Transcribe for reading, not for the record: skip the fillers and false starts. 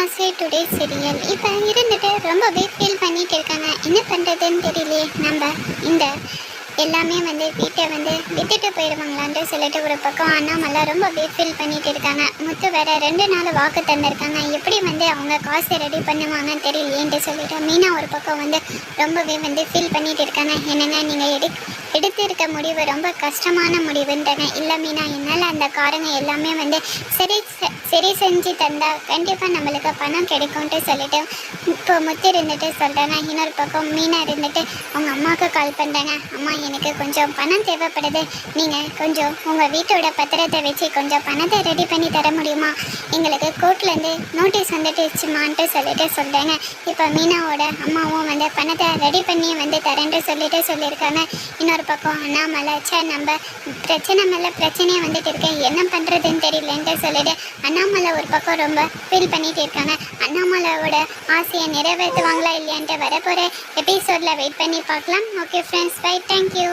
ஆசை today serial இப்போ இருந்துட்டு ரொம்பவே ஃபீல் பண்ணிட்டு இருக்காங்க. என்ன பண்ணுறதுன்னு தெரியலையே. நம்ம இந்த எல்லாமே வீட்டை விட்டுட்டு போயிடுவாங்களான்ட்டு சொல்லிட்டு ஒரு பக்கம் அண்ணாமலை ரொம்பவே ஃபீல் பண்ணிட்டு இருக்காங்க. முத்து வேற 2 நாள் வாக்கு தந்திருக்காங்க. எப்படி அவங்க காசை ரெடி பண்ணுவாங்கன்னு தெரியலையேன்ட்டு சொல்லிட்டு மீனா ஒரு பக்கம் ரொம்பவே ஃபீல் பண்ணிட்டு இருக்காங்க. என்னங்க நீங்கள் எடுத்திருக்க முடிவு ரொம்ப கஷ்டமான முடிவுன்றாங்க. இல்லை மீனா, என்னால் அந்த காரங்க எல்லாமே சரி செஞ்சு தந்தா கண்டிப்பாக நம்மளுக்கு பணம் கிடைக்கும்ட்டு சொல்லிட்டு இப்போ முத்து இருந்துட்டு சொல்கிறாங்க. இன்னொரு பக்கம் மீனா இருந்துட்டு அவங்க அம்மாவுக்கு கால் பண்ணுறாங்க. அம்மா, எனக்கு கொஞ்சம் பணம் தேவைப்படுது. நீங்கள் கொஞ்சம் உங்கள் வீட்டோட பத்திரத்தை வச்சு கொஞ்சம் பணத்தை ரெடி பண்ணி தர முடியுமா? எங்களுக்கு கோர்ட்லேருந்து நோட்டீஸ் வந்துட்டுச்சுமான்ட்டு சொல்லிட்டு சொல்கிறாங்க. இப்போ மீனாவோட அம்மாவும் பணத்தை ரெடி பண்ணி தரேன்ட்டு சொல்லிட்டு சொல்லியிருக்காங்க. இன்னொரு பக்கம் அண்ணாமலை, நம்ம பிரச்சனை மேலே பிரச்சனையே இருக்கு, என்ன பண்ணுறதுன்னு தெரியலன்ட்டு சொல்லிட்டு அண்ணாமலை ஒரு பக்கம் ரொம்ப ஃபீல் பண்ணிட்டு இருக்காங்க. அண்ணாமலையோட ஆசையை நிறைவேற்றுவாங்களா இல்லையான்ட்டு வரப்போகிற எபிசோடில் வெயிட் பண்ணி பார்க்கலாம். Okay friends, bye, thank you.